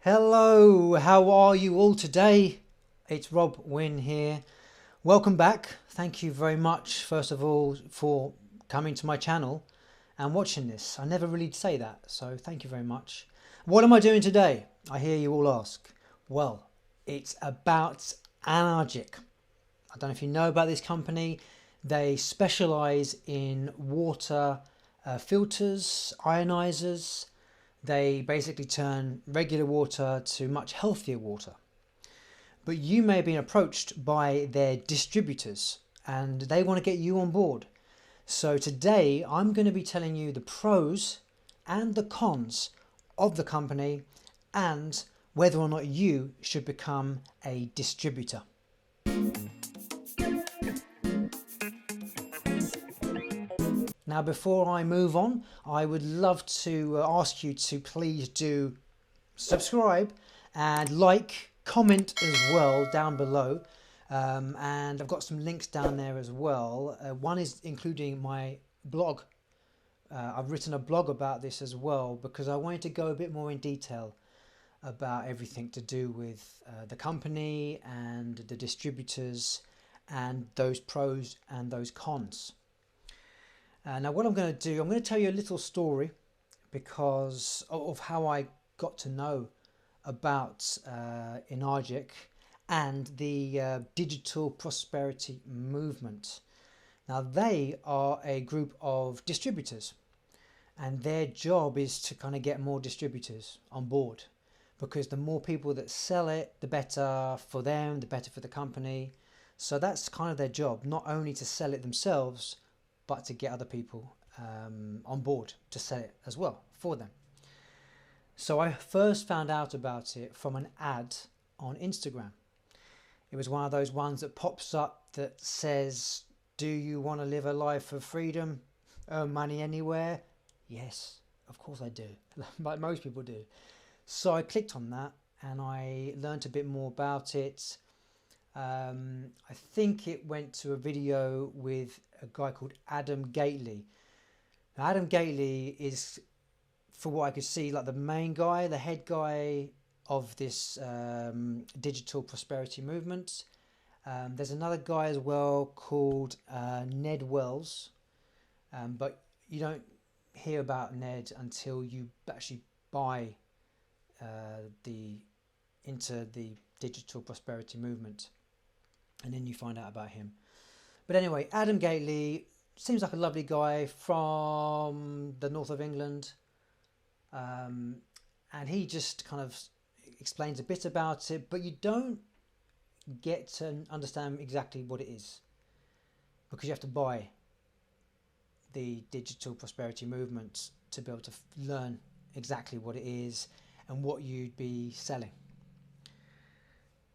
Hello, how are you all today? It's Rob Wynn here. Welcome back. Thank you very much, first of all, for coming to my channel and watching this. I never really say that, so thank you very much. What am I doing today? I hear you all ask. Well, it's about Enagic. I don't know if you know about this company. They specialize in water filters, ionizers. They basically turn regular water to much healthier water. But you may have been approached by their distributors and they want to get you on board. So today I'm going to be telling you the pros and the cons of the company and whether or not you should become a distributor. Now, before I move on, I would love to ask you to please do subscribe and like, comment as well down below. And I've got some links down there as well. One is including my blog. I've written a blog about this as well because I wanted to go a bit more in detail about everything to do with the company and the distributors and those pros and those cons. Now what I'm going to do, I'm going to tell you a little story because of how I got to know about Enagic and the digital prosperity movement. Now they are a group of distributors and their job is to kind of get more distributors on board because the more people that sell it, the better for them, the better for the company. So that's kind of their job, not only to sell it themselves, but to get other people on board to sell it as well for them. So I first found out about it from an ad on Instagram. It was one of those ones that pops up that says, do you want to live a life of freedom, earn money anywhere? Yes, of course I do, like most people do. So I clicked on that and I learned a bit more about it. I think it went to a video with a guy called Adam Gately. Now, Adam Gately is, for what I could see, like the main guy, the head guy of this digital prosperity movement. There's another guy as well called Ned Wells, but you don't hear about Ned until you actually buy into the digital prosperity movement. And then you find out about him. But anyway, Adam Gately seems like a lovely guy from the north of England. And he just kind of explains a bit about it, but you don't get to understand exactly what it is because you have to buy the digital prosperity movement to be able to learn exactly what it is and what you'd be selling.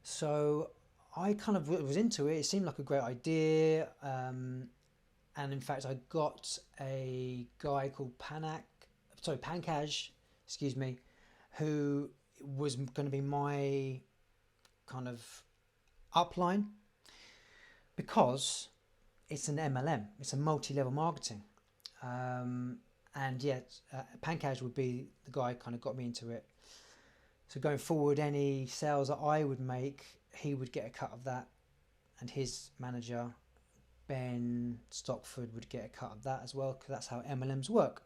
So I kind of was into it. It seemed like a great idea. And in fact, I got a guy called Pankaj, excuse me, who was going to be my kind of upline because it's an MLM. It's a multi-level marketing. And yet Pankaj would be the guy who kind of got me into it. So going forward, any sales that I would make, he would get a cut of that, and his manager Ben Stockford would get a cut of that as well, because that's how MLMs work.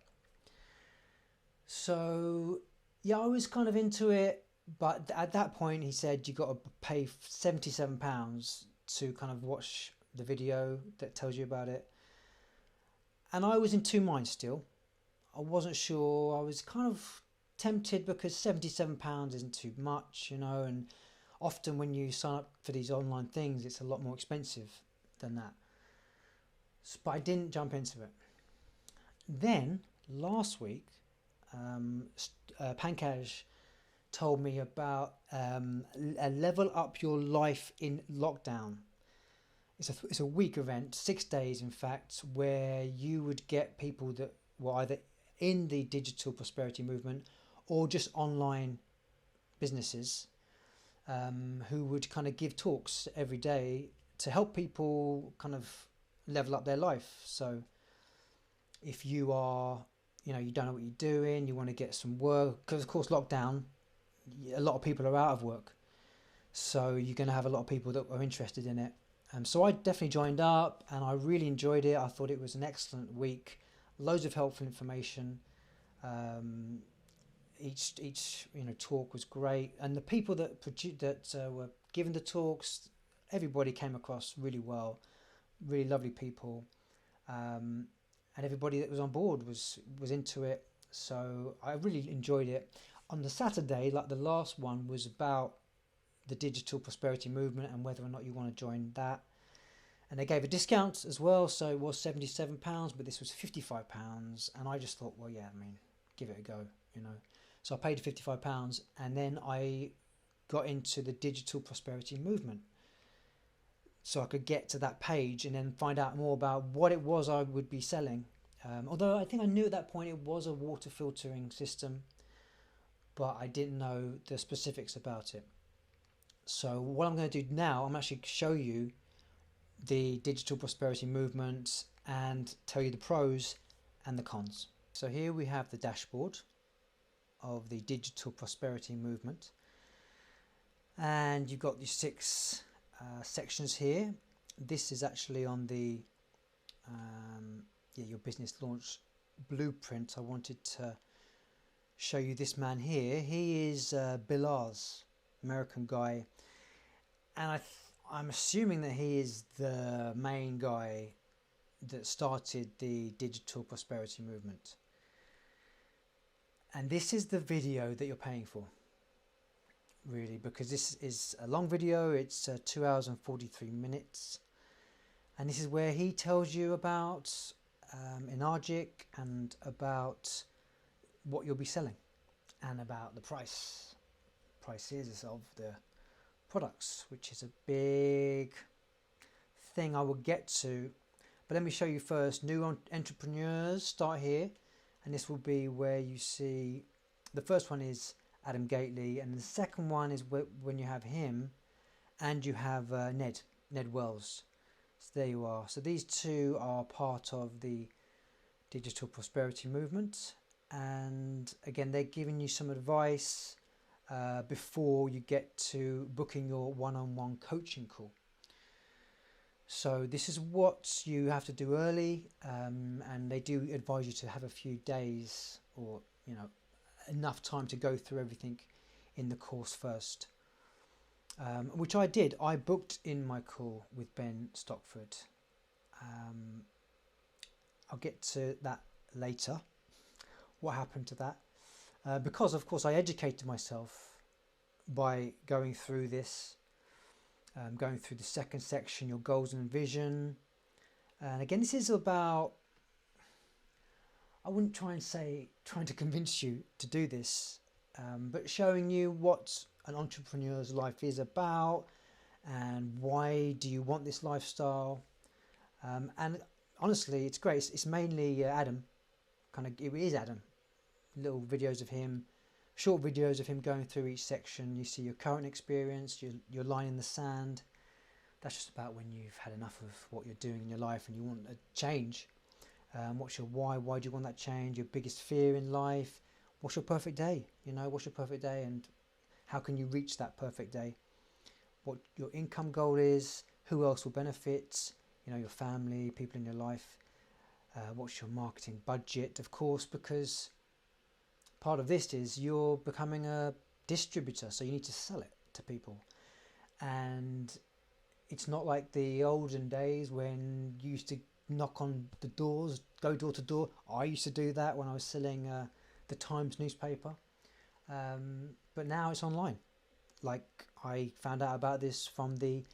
So yeah, I was kind of into it, but at that point he said you got to pay £77 to kind of watch the video that tells you about it, and I was in two minds still. I wasn't sure. I was kind of tempted because £77 isn't too much, you know, and often when you sign up for these online things, it's a lot more expensive than that. But I didn't jump into it. Then last week, Pankaj told me about a level up your life in lockdown. It's a week event, 6 days in fact, where you would get people that were either in the digital prosperity movement or just online businesses who would kind of give talks every day to help people kind of level up their life. So if you are, you know, you don't know what you're doing, you want to get some work, because of course lockdown, a lot of people are out of work, so you're going to have a lot of people that are interested in it. So I definitely joined up, and I really enjoyed it. I thought it was an excellent week, loads of helpful information. Each talk was great, and the people that were giving the talks, everybody came across really well, really lovely people, and everybody that was on board was into it. So I really enjoyed it. On the Saturday, like the last one, was about the digital prosperity movement and whether or not you want to join that. And they gave a discount as well, so it was £77, but this was £55. And I just thought, well, yeah, I mean, give it a go, So I paid £55, and then I got into the digital prosperity movement, so I could get to that page and then find out more about what it was I would be selling. Although I think I knew at that point it was a water filtering system, but I didn't know the specifics about it. So what I'm going to do now, I'm actually show you the digital prosperity movement and tell you the pros and the cons. So here we have the dashboard of the digital prosperity movement, and you've got these 6 sections here. This is actually on the your business launch blueprint. I wanted to show you this man here. He is Bilal's American guy, and I'm assuming that he is the main guy that started the digital prosperity movement. And this is the video that you're paying for, really, because this is a long video. It's 2 hours and 43 minutes. And this is where he tells you about Enagic and about what you'll be selling and about the prices of the products, which is a big thing I will get to. But let me show you first. New entrepreneurs, start here, and this will be where you see the first one is Adam Gately, and the second one is when you have him and you have Ned Wells. So there you are. So these two are part of the digital prosperity movement, and again they're giving you some advice before you get to booking your one-on-one coaching call. So this is what you have to do early, and they do advise you to have a few days or enough time to go through everything in the course first, which I did. I booked in my call with Ben Stockford. I'll get to that later, what happened to that, because of course I educated myself by going through this, going through the second section, your goals and vision. And again, this is about, I wouldn't trying to convince you to do this, but showing you what an entrepreneur's life is about and why do you want this lifestyle. And honestly, it's great. It's mainly Adam. It is Adam. Little videos of him, short videos of him going through each section. You see your current experience, your line in the sand. That's just about when you've had enough of what you're doing in your life and you want a change. What's your why? Why do you want that change? Your biggest fear in life? What's your perfect day? What's your perfect day and how can you reach that perfect day? What your income goal is? Who else will benefit? Your family, people in your life. What's your marketing budget? Of course, because part of this is you're becoming a distributor, so you need to sell it to people. And it's not like the olden days when you used to knock on the doors, go door to door. I used to do that when I was selling the Times newspaper. But now it's online. Like I found out about this from the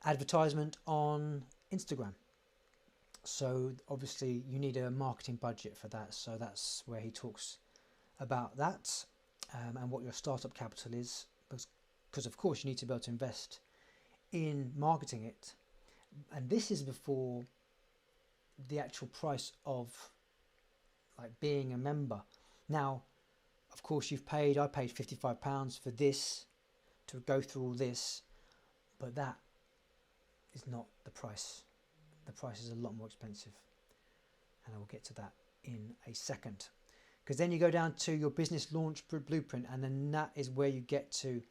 advertisement on Instagram. So obviously you need a marketing budget for that. So that's where he talks about that, and what your startup capital is, because of course you need to be able to invest in marketing it. And this is before the actual price of like being a member. Now, of course I paid £55 for this, to go through all this, but that is not the price. The price is a lot more expensive, and I will get to that in a second. Because then you go down to your business launch blueprint, and then that is where you get to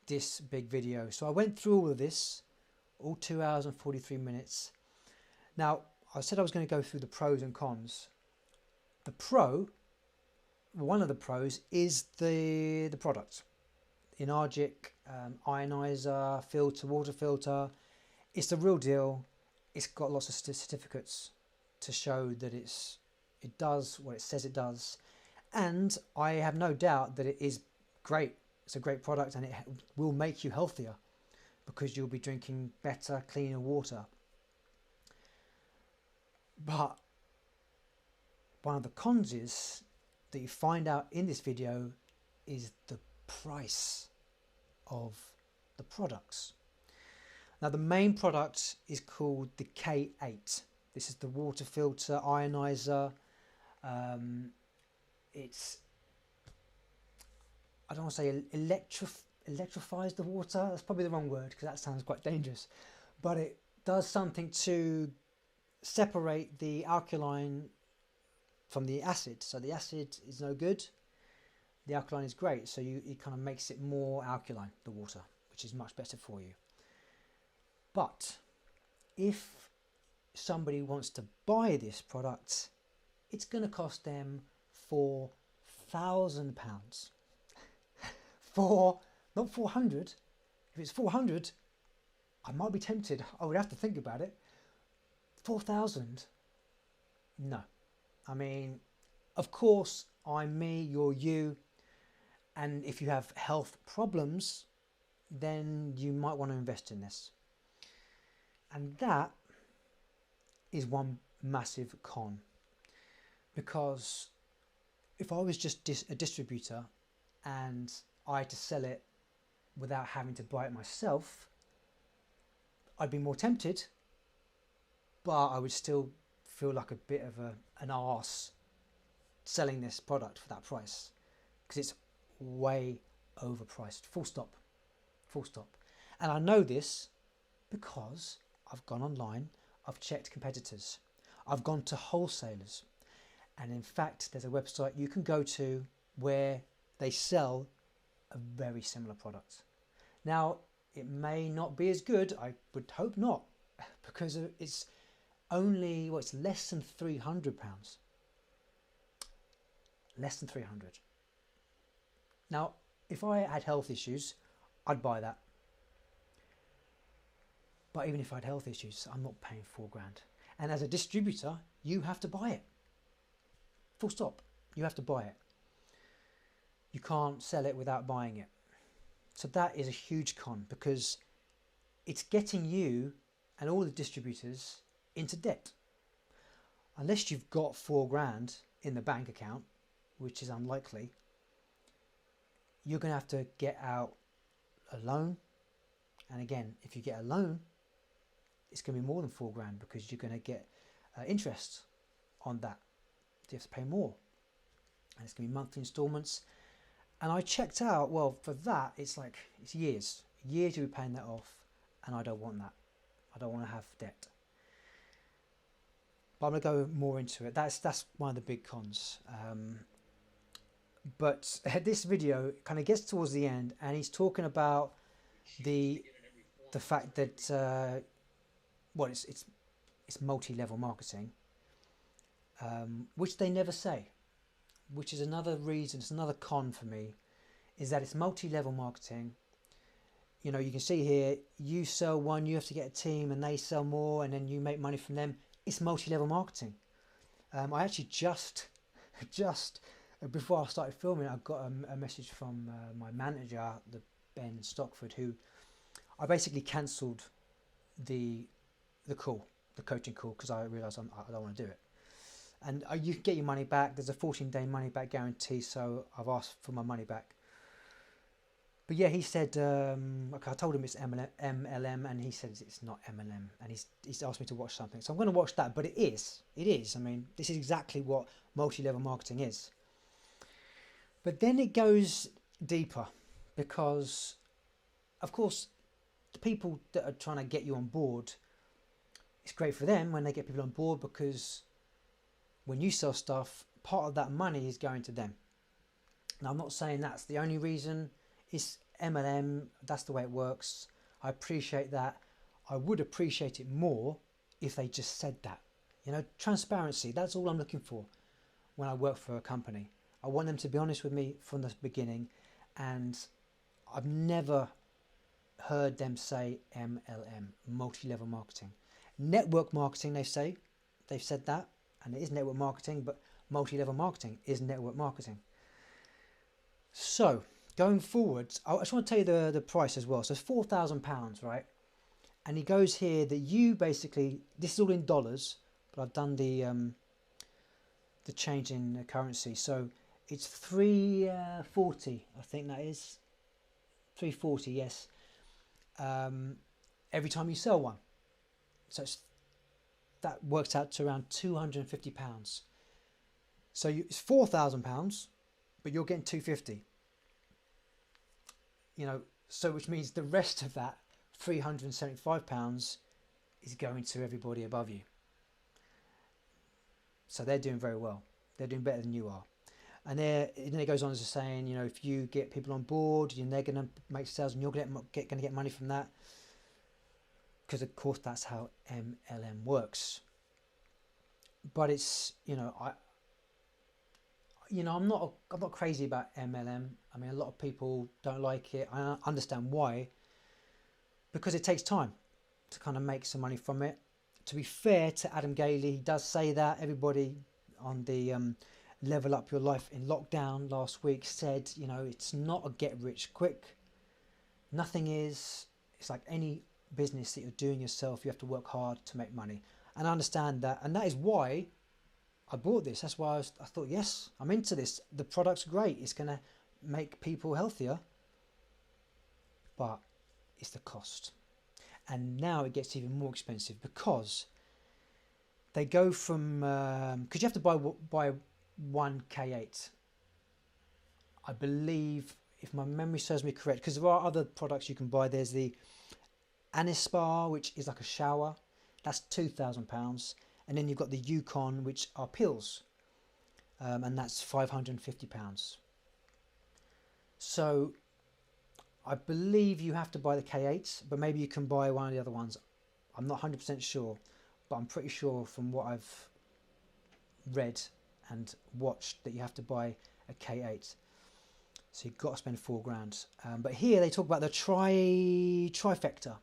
this big video. So I went through all of this, all 2 hours and 43 minutes. Now, I said I was going to go through the pros and cons. The pro, one of the pros is the product. Enagic Ioniser filter, water filter. It's the real deal. It's got lots of certificates to show that it does what it says it does. And I have no doubt that it is great. It's a great product, and it will make you healthier because you'll be drinking better, cleaner water. But one of the cons is that you find out in this video is the price of the products. Now, the main product is called the K8. This is the water filter ionizer. It's, I don't want to say electrifies the water. That's probably the wrong word because that sounds quite dangerous. But it does something to separate the alkaline from the acid. So the acid is no good. The alkaline is great. So it kind of makes it more alkaline, the water, which is much better for you. But if somebody wants to buy this product, it's going to cost them £4,000. Not 400. If it's 400, I might be tempted. I would have to think about it. 4,000? No. I mean, of course, I'm me, you're you. And if you have health problems, then you might want to invest in this. And that is one massive con. Because if I was just a distributor and I had to sell it without having to buy it myself, I'd be more tempted, but I would still feel like a bit of an arse selling this product for that price because it's way overpriced. Full stop. Full stop. And I know this because I've gone online, I've checked competitors, I've gone to wholesalers, and in fact there's a website you can go to where they sell a very similar product. Now, it may not be as good, I would hope not, because it's only, it's less than £300. Less than 300. Now, if I had health issues, I'd buy that. But even if I had health issues, I'm not paying £4,000. And as a distributor, you have to buy it. Full stop. You have to buy it. You can't sell it without buying it. So that is a huge con because it's getting you and all the distributors into debt. Unless you've got £4,000 in the bank account, which is unlikely, you're going to have to get out a loan. And again, if you get a loan, it's going to be more than £4,000 because you're going to get interest on that. So you have to pay more. And it's going to be monthly installments. And I checked out, well, for that, it's years. Years you'll be paying that off. And I don't want that. I don't want to have debt. But I'm going to go more into it. That's one of the big cons. But this video kind of gets towards the end and he's talking about the fact that it's multi-level marketing, which they never say, which is another reason, it's another con for me, is that it's multi-level marketing. You know, you can see here, you sell one, you have to get a team and they sell more and then you make money from them. It's multi-level marketing. I actually just before I started filming, I got a message from my manager, Ben Stockford, who I basically cancelled the coaching call because I realised I don't want to do it. And you can get your money back. There's a 14-day money back guarantee, so I've asked for my money back. But yeah, he said, okay, I told him it's MLM, and he said it's not MLM, and he's asked me to watch something. So I'm going to watch that, but it is. I mean, this is exactly what multi-level marketing is. But then it goes deeper because, of course, the people that are trying to get you on board, it's great for them when they get people on board because when you sell stuff, part of that money is going to them. Now, I'm not saying that's the only reason. It's MLM, that's the way it works. I appreciate that. I would appreciate it more if they just said that. You know, transparency, that's all I'm looking for when I work for a company. I want them to be honest with me from the beginning, and I've never heard them say MLM, multi-level marketing. Network marketing, they've said that, and it is network marketing, but multi-level marketing is network marketing. So going forward, I just want to tell you the price as well. So it's £4,000, right? And he goes here that you basically, this is all in dollars, but I've done the change in currency. So it's 340, I think that is 340. Yes. Every time you sell one, so that works out to around £250. So it's £4,000, but you're getting £250. You know, so which means the rest of that £375 is going to everybody above you. So they're doing very well. They're doing better than you are. And then it goes on as saying, you know, if you get people on board, they're going to make sales, and you're going to get money from that. Because of course that's how MLM works. But it's, you know, I'm not crazy about MLM. I mean, a lot of people don't like it. I understand why. Because it takes time to kind of make some money from it. To be fair to Adam Gailey, he does say that. Everybody on the Level Up Your Life in lockdown last week said, you know, it's not a get rich quick. Nothing is. It's like any business that you're doing yourself. You have to work hard to make money. And I understand that. And that is why I bought this. That's why I thought, yes, I'm into this. The product's great. It's going to make people healthier. But it's the cost. And now it gets even more expensive because they go from, because you have to buy one K8. I believe, if my memory serves me correct, because there are other products you can buy. There's the Anispa, which is like a shower. That's £2,000. And then you've got the Yukon, which are pills. And that's £550. So I believe you have to buy the K8, but maybe you can buy one of the other ones. I'm not 100% sure, but I'm pretty sure from what I've read and watched that you have to buy a K8. So you've got to spend £4,000. But here they talk about the Trifecta.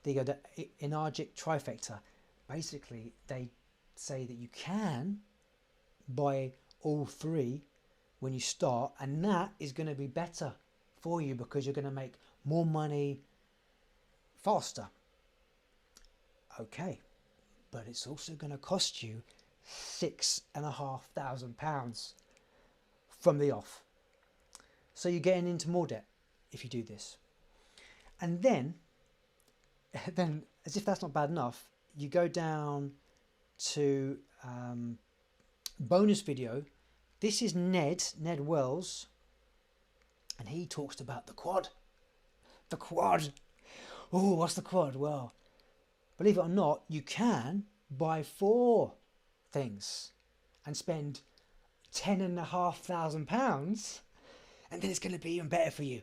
There you go, the Enagic Trifecta. Basically, they say that you can buy all three when you start, and that is going to be better for you because you're going to make more money faster. Okay, but it's also going to cost you £6,500 from the off. So you're getting into more debt if you do this. And then as if that's not bad enough, you go down to bonus video. This is Ned Wells, and he talks about the quad. The quad. Oh, what's the quad? Well, believe it or not, you can buy 4 things and spend £10,500, and then it's going to be even better for you.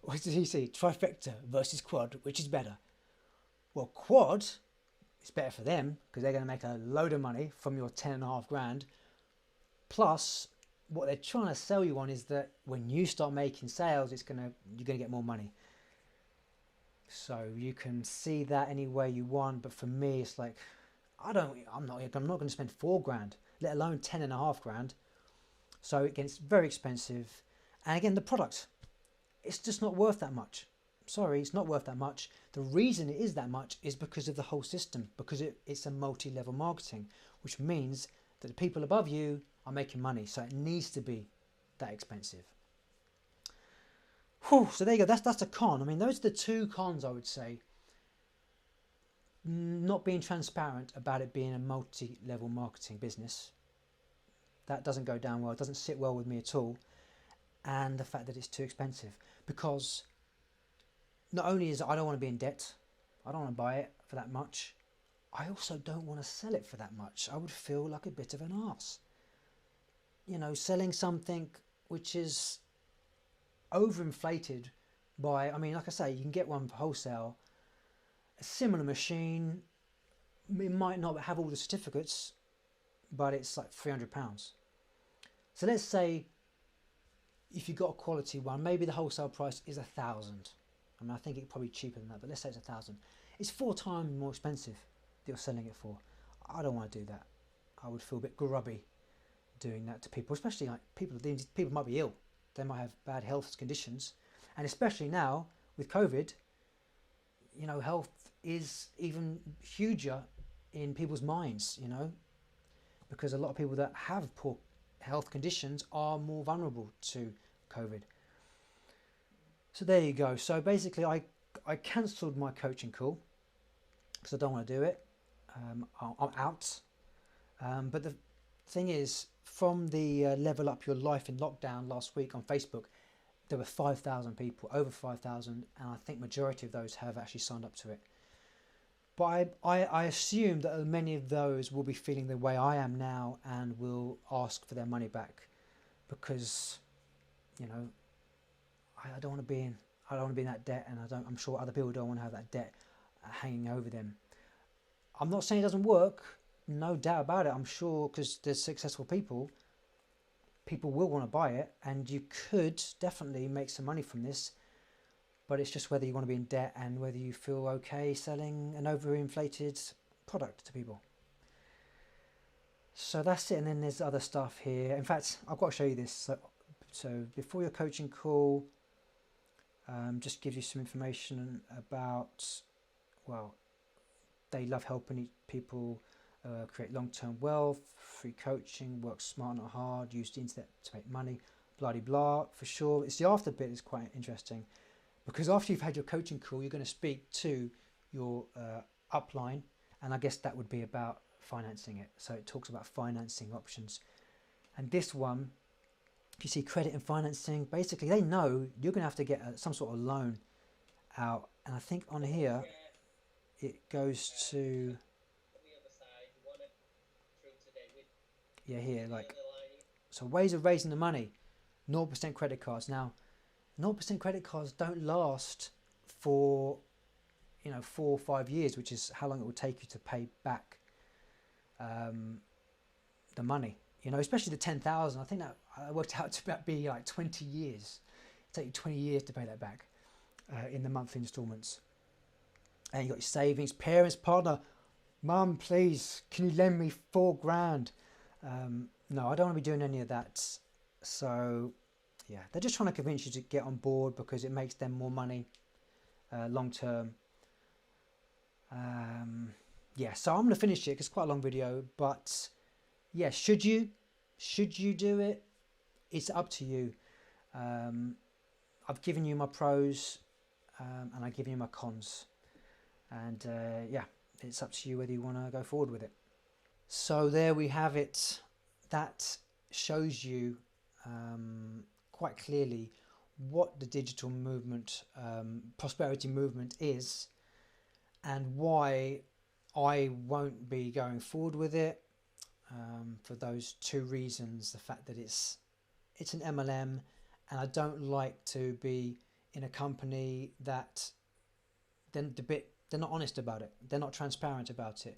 What did he say? Trifecta versus quad, which is better? Well, quad is better for them because they're going to make a load of money from your £10,500. Plus, what they're trying to sell you on is that when you start making sales, you're going to get more money. So you can see that any way you want, but for me, it's like I'm not going to spend £4,000, let alone £10,500. So it gets very expensive. And again, the product, it's just not worth that much. Sorry, it's not worth that much. The reason it is that much is because of the whole system, because it's a multi-level marketing, which means that the people above you are making money. So it needs to be that expensive. Whew, so there you go. That's a con. I mean, those are the 2 cons, I would say. Not being transparent about it being a multi-level marketing business. That doesn't go down well. It doesn't sit well with me at all. And the fact that it's too expensive. Because not only is I don't want to be in debt, I don't want to buy it for that much, I also don't want to sell it for that much. I would feel like a bit of an arse. selling something which is overinflated by, I mean, like I say, you can get one for wholesale, a similar machine, it might not have all the certificates, but it's like £300. So let's say if you got a quality one, maybe the wholesale price is 1,000. I mean, I think it's probably cheaper than that, but let's say it's 1,000. It's 4 times more expensive that you're selling it for. I don't want to do that. I would feel a bit grubby doing that to people, especially like people might be ill. They might have bad health conditions, and especially now with COVID, health is even huger in people's minds. Because a lot of people that have poor health conditions are more vulnerable to COVID. So there you go. So basically, I cancelled my coaching call because I don't want to do it. I'm out. But the thing is, from the Level Up Your Life in Lockdown last week on Facebook, there were 5,000 people, over 5,000, and I think majority of those have actually signed up to it. But I assume that many of those will be feeling the way I am now and will ask for their money back, because I don't want to be in that debt, and I'm sure other people don't want to have that debt hanging over them. I'm not saying it doesn't work, no doubt about it. I'm sure, because there's successful people will want to buy it, and you could definitely make some money from this. But it's just whether you want to be in debt and whether you feel okay selling an overinflated product to people. So that's it. And then there's other stuff here. In fact, I've got to show you this. So before your coaching call, just gives you some information about, well, they love helping people create long-term wealth, free coaching, work smart, not hard, use the internet to make money, blah, blah, blah, for sure. It's the after bit is quite interesting. Because after you've had your coaching call, you're going to speak to your upline, and I guess that would be about financing it. So it talks about financing options. And this one, you see credit and financing, basically they know you're going to have to get some sort of loan out. And I think on here, it goes to, yeah, here, like, so ways of raising the money, 0% credit cards. Now, 0% credit cards don't last for 4 or 5 years, which is how long it will take you to pay back the money. Especially the 10,000. I think that worked out to be like 20 years. It take you 20 years to pay that back in the monthly instalments. And you got your savings, parents, partner, mum, please, can you lend me £4,000? No, I don't want to be doing any of that. So yeah, they're just trying to convince you to get on board because it makes them more money long term. Yeah, so I'm going to finish it because it's quite a long video. But yeah, should you do it? It's up to you. I've given you my pros and I've given you my cons. And yeah, it's up to you whether you want to go forward with it. So there we have it. That shows you quite clearly what the digital movement, prosperity movement is, and why I won't be going forward with it, for those 2 reasons. The fact that it's an MLM, and I don't like to be in a company that they're not honest about it, they're not transparent about it.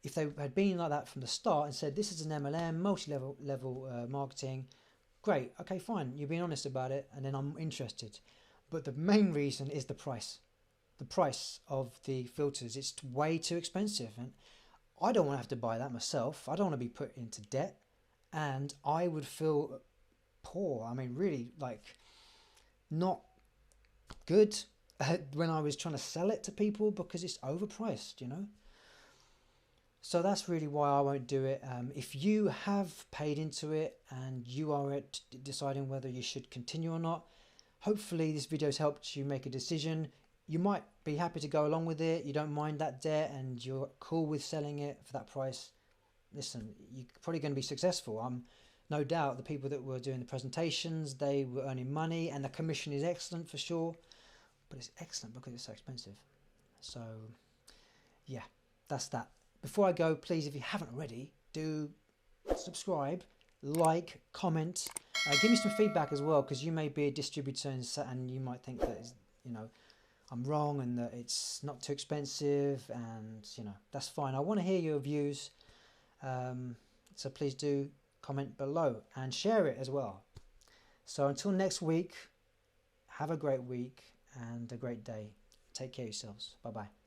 If they had been like that from the start and said this is an MLM, multi-level marketing, great, okay, fine, you've been honest about it, and then I'm interested. But the main reason is the price of the filters. It's way too expensive, and I don't want to have to buy that myself. I don't want to be put into debt, and I would feel poor. I mean, really, like, not good when I was trying to sell it to people because it's overpriced. So that's really why I won't do it. If you have paid into it and you are deciding whether you should continue or not, hopefully this video has helped you make a decision. You might be happy to go along with it. You don't mind that debt and you're cool with selling it for that price. Listen, you're probably going to be successful. No doubt the people that were doing the presentations, they were earning money, and the commission is excellent for sure. But it's excellent because it's so expensive. So yeah, that's that. Before I go, please, if you haven't already, do subscribe, like, comment, give me some feedback as well, because you may be a distributor and you might think that, you know, I'm wrong and that it's not too expensive, and you know, that's fine. I want to hear your views, so please do comment below and share it as well. So until next week, have a great week and a great day. Take care of yourselves. Bye bye.